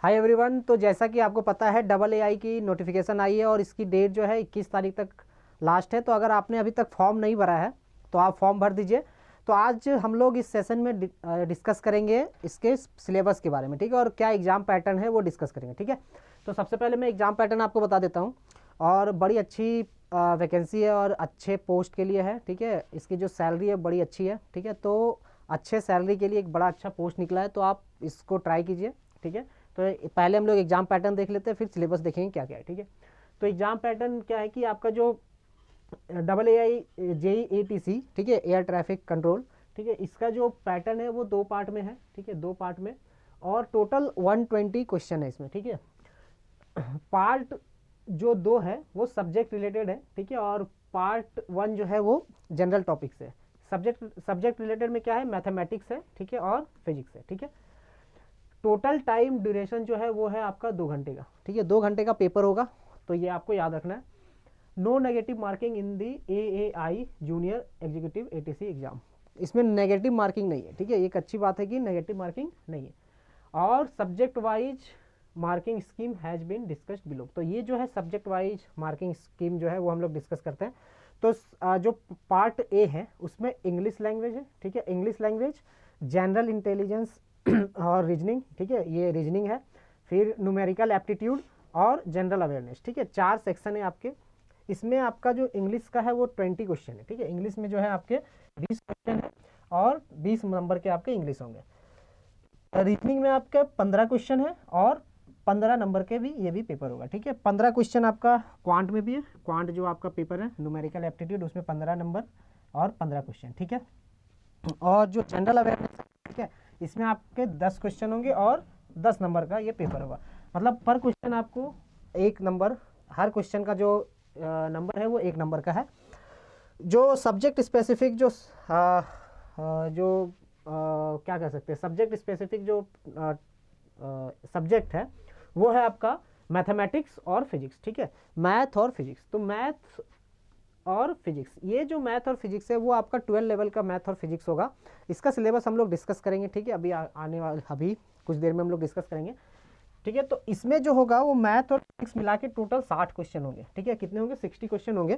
Hi everyone. तो जैसा कि आपको पता है AA की नोटिफिकेशन आई है और इसकी डेट जो है 21 तारीख तक लास्ट है। तो अगर आपने अभी तक फॉर्म नहीं भरा है तो आप फॉर्म भर दीजिए। तो आज हम लोग इस सेशन में डिस्कस करेंगे इसके सिलेबस के बारे में, ठीक है, और क्या एग्ज़ाम पैटर्न है वो डिस्कस करेंगे, ठीक है। तो सबसे पहले मैं एग्ज़ाम पैटर्न आपको बता देता हूँ। और बड़ी अच्छी वैकेंसी है और अच्छे पोस्ट के लिए है, ठीक है। इसकी जो सैलरी है बड़ी अच्छी है, ठीक है। तो अच्छे सैलरी के लिए एक बड़ा अच्छा पोस्ट निकला है, तो आप इसको ट्राई कीजिए, ठीक है। तो पहले हम लोग एग्जाम पैटर्न देख लेते हैं, फिर सिलेबस देखेंगे क्या क्या है, ठीक है। तो एग्जाम पैटर्न क्या है कि आपका जो AA JEATC, ठीक है, एयर ट्रैफिक कंट्रोल, ठीक है, इसका जो पैटर्न है वो 2 पार्ट में है, ठीक है, 2 पार्ट में। और टोटल 120 क्वेश्चन है इसमें, ठीक है। पार्ट जो 2 है वो सब्जेक्ट रिलेटेड है, ठीक है, और पार्ट 1 जो है वो जनरल टॉपिक से। सब्जेक्ट रिलेटेड में क्या है, मैथमेटिक्स है, ठीक है, और फिजिक्स है, ठीक है। टोटल टाइम ड्यूरेशन जो है वो है आपका 2 घंटे का, ठीक है, 2 घंटे का पेपर होगा। तो ये आपको याद रखना है। No negative marking in the AAI junior executive ATC exam. इसमें नेगेटिव मार्किंग नहीं है, ठीक है, एक अच्छी बात है कि नेगेटिव मार्किंग नहीं है। और subject wise marking scheme has been discussed below. तो ये जो है सब्जेक्ट वाइज मार्किंग स्कीम जो है वो हम लोग डिस्कस करते हैं। तो जो पार्ट ए है उसमें इंग्लिश लैंग्वेज है, ठीक है, इंग्लिश लैंग्वेज, जनरल इंटेलिजेंस और रीजनिंग, ठीक है, ये रीजनिंग है। फिर न्यूमेरिकल एप्टीट्यूड और जनरल अवेयरनेस, ठीक है, 4 सेक्शन है आपके। इसमें आपका जो इंग्लिश का है वो 20 क्वेश्चन है, ठीक है। इंग्लिश में जो है आपके 20 क्वेश्चन है और 20 नंबर के आपके इंग्लिश होंगे। रीजनिंग में आपके 15 क्वेश्चन है और 15 नंबर के भी ये भी पेपर होगा, ठीक है। 15 क्वेश्चन आपका क्वांट में भी है, क्वांट जो आपका पेपर है न्यूमेरिकल एप्टीट्यूड, उसमें 15 नंबर और 15 क्वेश्चन, ठीक है। और जो जनरल अवेयरनेस है, ठीक है, इसमें आपके 10 क्वेश्चन होंगे और 10 नंबर का ये पेपर होगा। मतलब पर क्वेश्चन आपको 1 नंबर, हर क्वेश्चन का जो नंबर है वो 1 नंबर का है। जो सब्जेक्ट स्पेसिफिक क्या कह सकते हैं, सब्जेक्ट स्पेसिफिक जो सब्जेक्ट है वो है आपका मैथमेटिक्स और फिजिक्स, ठीक है, मैथ और फिजिक्स। तो मैथ और फिजिक्स, ये जो मैथ और फिजिक्स है वो आपका 12 लेवल का मैथ और फिजिक्स होगा। इसका सिलेबस हम लोग डिस्कस करेंगे, ठीक है, अभी कुछ देर में हम लोग डिस्कस करेंगे, ठीक है। तो इसमें जो होगा वो मैथ और फिजिक्स मिला के टोटल 60 क्वेश्चन होंगे, ठीक है। कितने होंगे, 60 क्वेश्चन होंगे।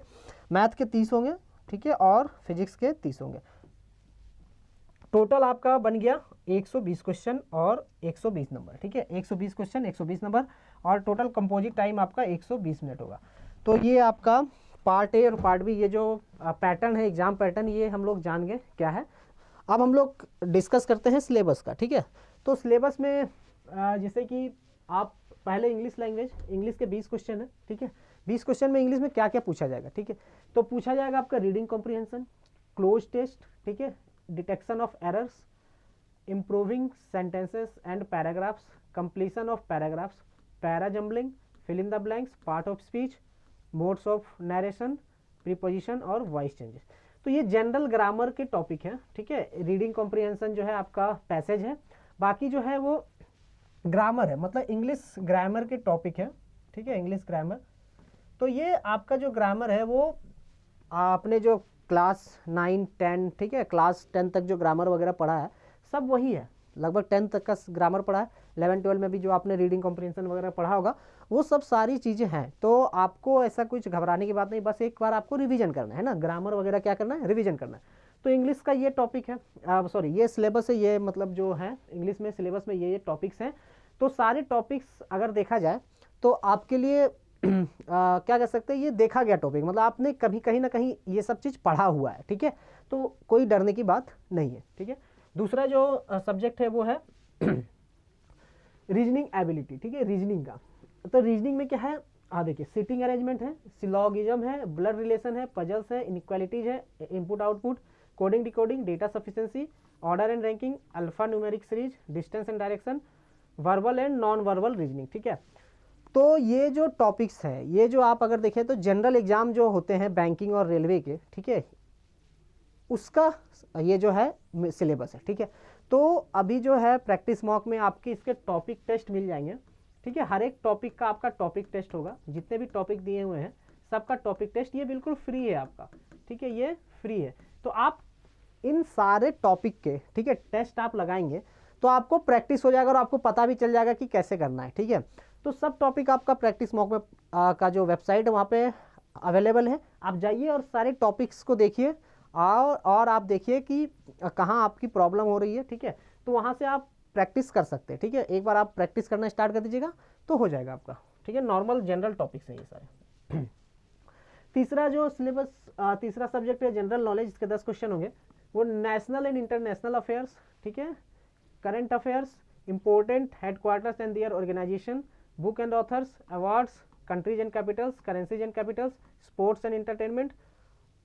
मैथ के 30 होंगे, ठीक है, और फिजिक्स के 30 होंगे। टोटल आपका बन गया 120 क्वेश्चन और 120 नंबर, ठीक है, 120 क्वेश्चन 120 नंबर, और टोटल कंपोजिट टाइम आपका 120 मिनट होगा। तो ये आपका पार्ट ए और पार्ट बी, ये जो पैटर्न है, एग्जाम पैटर्न, ये हम लोग जान गए क्या है। अब हम लोग डिस्कस करते हैं सिलेबस का, ठीक है। तो सिलेबस में जैसे कि आप पहले इंग्लिश लैंग्वेज, इंग्लिश के 20 क्वेश्चन है, ठीक है। 20 क्वेश्चन में इंग्लिश में क्या क्या पूछा जाएगा, ठीक है। तो पूछा जाएगा आपका रीडिंग कॉम्प्रिहेंशन, क्लोज टेस्ट, ठीक है, detection of errors, improving sentences and paragraphs, completion of paragraphs, para jumbling, fill in the blanks, part of speech, modes of narration, preposition और वॉइस चेंजेस। तो ये जनरल ग्रामर के topic हैं, ठीक है। Reading comprehension जो है आपका पैसेज है, बाकी जो है वो ग्रामर है, मतलब इंग्लिश ग्रामर के टॉपिक है, ठीक है, इंग्लिश ग्रामर। तो ये आपका जो ग्रामर है वो आपने जो क्लास 9 10, ठीक है, क्लास 10 तक जो ग्रामर वगैरह पढ़ा है सब वही है, लगभग 10 तक का ग्रामर पढ़ा है। 11 12 में भी जो आपने रीडिंग कॉम्प्रिहेंशन वगैरह पढ़ा होगा वो सब सारी चीज़ें हैं। तो आपको ऐसा कुछ घबराने की बात नहीं, बस एक बार आपको रिवीजन करना है ना, ग्रामर वगैरह क्या करना है, रिवीजन करना है। तो इंग्लिश का ये टॉपिक है, सॉरी ये सिलेबस है, ये मतलब जो है इंग्लिश में सिलेबस में ये टॉपिक्स हैं। तो सारे टॉपिक्स अगर देखा जाए तो आपके लिए क्या कह सकते हैं, ये देखा गया टॉपिक, मतलब आपने कभी कहीं ना कहीं ये सब चीज़ पढ़ा हुआ है, ठीक है। तो कोई डरने की बात नहीं है, ठीक है। दूसरा जो सब्जेक्ट है वो है रीजनिंग एबिलिटी, ठीक है, रीजनिंग का। तो रीजनिंग में क्या है, देखिए, सिटिंग अरेंजमेंट है, सिलॉगिज्म है, ब्लड रिलेशन है, पजल्स है, इनइक्वालिटीज है, input output, coding decoding, data sufficiency, order and ranking, alpha numeric series, distance and direction, verbal and non verbal reasoning, ठीक है। तो ये जो टॉपिक्स हैं, ये जो आप अगर देखें तो जनरल एग्जाम जो होते हैं बैंकिंग और रेलवे के, ठीक है, उसका ये जो है सिलेबस है, ठीक है। तो अभी जो है प्रैक्टिस मॉक में आपके इसके टॉपिक टेस्ट मिल जाएंगे, ठीक है। हर एक टॉपिक का आपका टॉपिक टेस्ट होगा, जितने भी टॉपिक दिए हुए हैं सबका टॉपिक टेस्ट, ये बिल्कुल फ्री है आपका, ठीक है, ये फ्री है। तो आप इन सारे टॉपिक के, ठीक है, टेस्ट आप लगाएंगे तो आपको प्रैक्टिस हो जाएगा और आपको पता भी चल जाएगा कि कैसे करना है, ठीक है। तो सब टॉपिक आपका प्रैक्टिस मॉक में का जो वेबसाइट है वहाँ पे अवेलेबल है, आप जाइए और सारे टॉपिक्स को देखिए और आप देखिए कि कहाँ आपकी प्रॉब्लम हो रही है, ठीक है। तो वहाँ से आप प्रैक्टिस कर सकते हैं, ठीक है। एक बार आप प्रैक्टिस करना स्टार्ट कर दीजिएगा तो हो जाएगा आपका, ठीक है। नॉर्मल जनरल टॉपिक्स हैं ये सारे। तीसरा जो सिलेबस, तीसरा सब्जेक्ट है जनरल नॉलेज, इसके 10 क्वेश्चन होंगे। वो नेशनल एंड इंटरनेशनल अफेयर्स, ठीक है, current affairs, important headquarters and their organization, book and authors, awards, countries and capitals, currencies and capitals, sports and entertainment,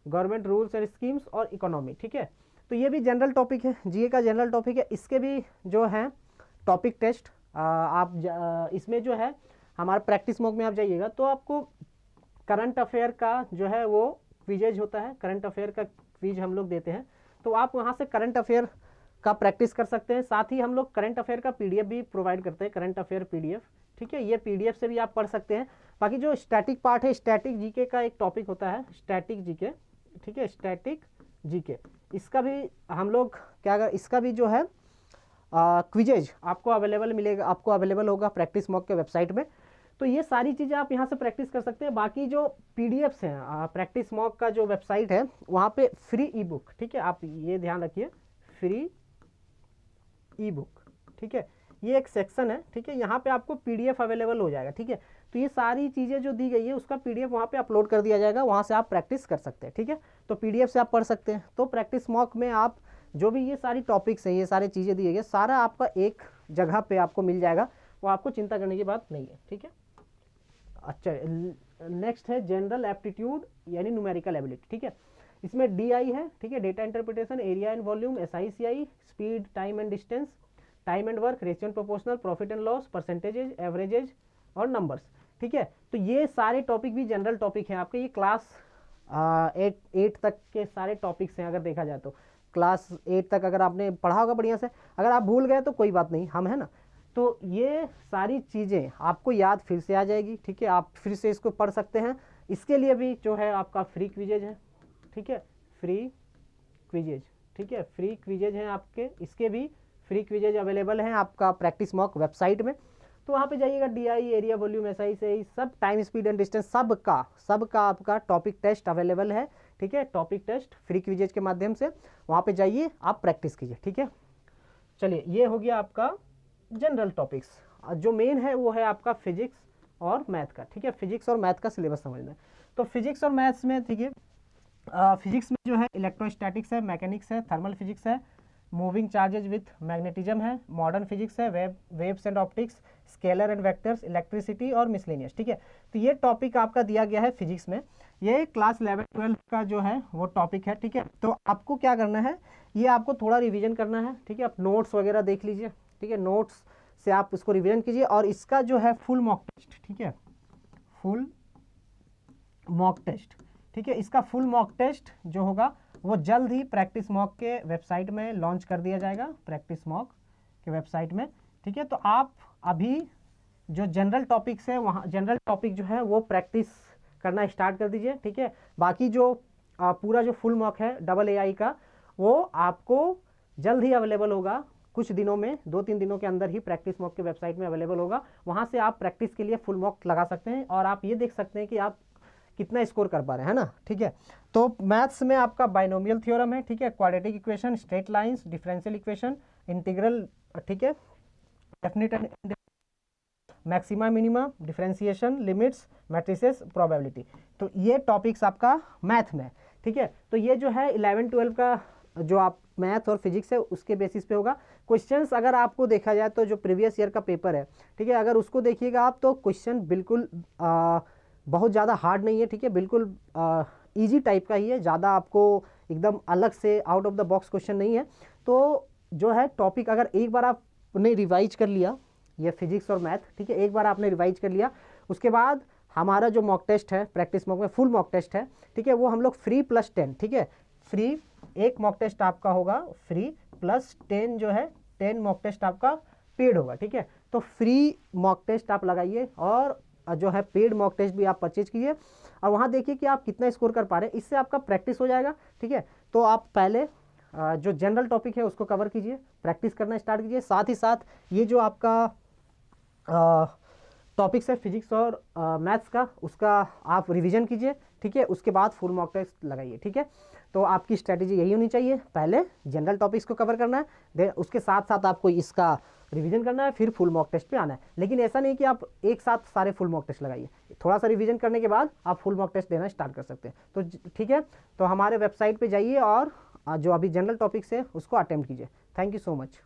government rules and schemes और economy, ठीक है। तो ये भी जनरल टॉपिक है, जीए का जनरल टॉपिक है। इसके भी जो है टॉपिक टेस्ट इसमें जो है हमारा प्रैक्टिस मॉक में आप जाइएगा तो आपको करंट अफेयर का जो है वो क्विजेज होता है, करंट अफेयर का क्विज हम लोग देते हैं, तो आप वहाँ से करंट अफेयर का प्रैक्टिस कर सकते हैं। साथ ही हम लोग करंट अफेयर का पीडीएफ भी प्रोवाइड करते हैं, करंट अफेयर पीडीएफ, ठीक है। ये पीडीएफ से भी आप पढ़ सकते हैं। बाकी जो स्टैटिक पार्ट है, स्टैटिक जीके का एक टॉपिक होता है स्टैटिक जीके, ठीक है, स्टैटिक जीके, इसका भी हम लोग क्या कर, इसका भी जो है क्विजेज आपको अवेलेबल मिलेगा, आपको अवेलेबल होगा प्रैक्टिस मॉक के वेबसाइट में। तो ये सारी चीज़ें आप यहाँ से प्रैक्टिस कर सकते हैं। बाकी जो पीडीएफ्स हैं प्रैक्टिस मॉक का जो वेबसाइट है वहाँ पे फ्री ई बुक, ठीक है, आप ये ध्यान रखिए, फ्री ई बुक, ठीक है, ये एक सेक्शन है, ठीक है, यहाँ पे आपको पीडीएफ अवेलेबल हो जाएगा, ठीक है। तो ये सारी चीज़ें जो दी गई है उसका पीडीएफ वहाँ पे अपलोड कर दिया जाएगा, वहाँ से आप प्रैक्टिस कर सकते हैं, ठीक है। तो पीडीएफ से आप पढ़ सकते हैं। तो प्रैक्टिस मॉक में आप जो भी ये सारी टॉपिक्स हैं, ये सारी चीज़ें दी गई, सारा आपका एक जगह पे आपको मिल जाएगा, वो आपको चिंता करने की बात नहीं है, ठीक है। अच्छा, नेक्स्ट है जनरल एप्टीट्यूड यानी न्यूमेरिकल एबिलिटी, ठीक है। इसमें डीआई है, ठीक है, data interpretation, area and volume, SI CI, speed, time and distance, time and work, ratio and proportional, profit and loss, percentages, averages और नंबर्स, ठीक है। तो ये सारे टॉपिक भी जनरल टॉपिक हैं आपके, ये क्लास 8 तक के सारे टॉपिक्स हैं। अगर देखा जाए तो क्लास 8 तक अगर आपने पढ़ा होगा बढ़िया से, अगर आप भूल गए तो कोई बात नहीं, हम है ना। तो ये सारी चीज़ें आपको याद फिर से आ जाएगी, ठीक है, आप फिर से इसको पढ़ सकते हैं। इसके लिए भी जो है आपका फ्री क्विजेज है, ठीक है, फ्री क्विजेज, ठीक है, फ्री क्विजेज हैं आपके, इसके भी फ्री क्विजेज अवेलेबल हैं आपका प्रैक्टिस मॉक वेबसाइट में। तो वहाँ पे जाइएगा, डीआई, एरिया, वॉल्यूम, एसआई से सब, टाइम, स्पीड एंड डिस्टेंस, सबका आपका टॉपिक टेस्ट अवेलेबल है, ठीक है। टॉपिक टेस्ट फ्री क्विजेज के माध्यम से वहाँ पे जाइए, आप प्रैक्टिस कीजिए, ठीक है। चलिए, ये हो गया आपका जनरल टॉपिक्स। जो मेन है वो है आपका फिजिक्स और मैथ का, ठीक है, फिजिक्स और मैथ का सिलेबस समझना है। तो फिजिक्स और मैथ्स में, ठीक है, फिजिक्स में जो है इलेक्ट्रोस्टैटिक्स है, मैकेनिक्स है, थर्मल फिजिक्स है, मूविंग चार्जेज विथ मैग्नेटिज्म है, मॉडर्न फिजिक्स है, waves and optics, scalar and vectors, electricity और मिसलेनियस, ठीक है। तो ये टॉपिक आपका दिया गया है फिजिक्स में, ये क्लास 11-12 का जो है वो टॉपिक है, ठीक है। तो आपको क्या करना है, ये आपको थोड़ा रिवीजन करना है, ठीक है। आप नोट्स वगैरह देख लीजिए, ठीक है, नोट्स से आप इसको रिवीजन कीजिए। और इसका जो है फुल मॉक टेस्ट, ठीक है, फुल मॉक टेस्ट, ठीक है, इसका फुल मॉक टेस्ट जो होगा वो जल्द ही प्रैक्टिस मॉक के वेबसाइट में लॉन्च कर दिया जाएगा, प्रैक्टिस मॉक के वेबसाइट में, ठीक है। तो आप अभी जो जनरल टॉपिक्स है वहाँ जनरल टॉपिक जो है वो प्रैक्टिस करना स्टार्ट कर दीजिए, ठीक है। बाकी जो पूरा जो फुल मॉक है AA का वो आपको जल्द ही अवेलेबल होगा, कुछ दिनों में, 2-3 दिनों के अंदर ही प्रैक्टिस मॉक के वेबसाइट में अवेलेबल होगा। वहाँ से आप प्रैक्टिस के लिए फुल मॉक लगा सकते हैं और आप ये देख सकते हैं कि आप कितना स्कोर कर पा रहे हैं, है ना, ठीक है। तो मैथ्स में आपका बाइनोमियल थ्योरम है, ठीक है, quadratic equation, straight lines, differential equation, integral, ठीक है, definite and maxima minima, differentiation, limits, matrices, probability. तो ये टॉपिक्स आपका मैथ में, ठीक है। तो ये जो है 11-12 का जो आप मैथ और फिजिक्स है उसके बेसिस पे होगा। क्वेश्चंस अगर आपको देखा जाए तो जो प्रीवियस ईयर का पेपर है, ठीक है, अगर उसको देखिएगा आप तो क्वेश्चन बिल्कुल बहुत ज़्यादा हार्ड नहीं है, ठीक है, बिल्कुल इजी टाइप का ही है, ज़्यादा आपको एकदम अलग से out of the box question नहीं है। तो जो है टॉपिक अगर एक बार आपने रिवाइज कर लिया, ये फिजिक्स और मैथ, ठीक है, एक बार आपने रिवाइज कर लिया, उसके बाद हमारा जो मॉक टेस्ट है प्रैक्टिस मॉक में फुल मॉक टेस्ट है, ठीक है, वो हम लोग फ्री +10, ठीक है, फ्री एक मॉक टेस्ट आपका होगा फ्री, +10 जो है 10 मॉक टेस्ट आपका पेड होगा, ठीक है। तो फ्री मॉक टेस्ट आप लगाइए और जो है पेड मॉक टेस्ट भी आप परचेज कीजिए और वहाँ देखिए कि आप कितना स्कोर कर पा रहे हैं, इससे आपका प्रैक्टिस हो जाएगा, ठीक है। तो आप पहले जो जनरल टॉपिक है उसको कवर कीजिए, प्रैक्टिस करना स्टार्ट कीजिए। साथ ही साथ ये जो आपका टॉपिक्स है फिजिक्स और मैथ्स का, उसका आप रिवीजन कीजिए, ठीक है। उसके बाद फुल मॉक टेस्ट लगाइए, ठीक है। तो आपकी स्ट्रैटेजी यही होनी चाहिए, पहले जनरल टॉपिक्स को कवर करना है, देन उसके साथ साथ आपको इसका रिवीजन करना है, फिर फुल मॉक टेस्ट पे आना है। लेकिन ऐसा नहीं कि आप एक साथ सारे फुल मॉक टेस्ट लगाइए, थोड़ा सा रिवीजन करने के बाद आप फुल मॉक टेस्ट देना स्टार्ट कर सकते हैं। तो ठीक है, तो हमारे वेबसाइट पे जाइए और जो अभी जनरल टॉपिक्स है उसको अटेम्प्ट कीजिए। Thank you so much.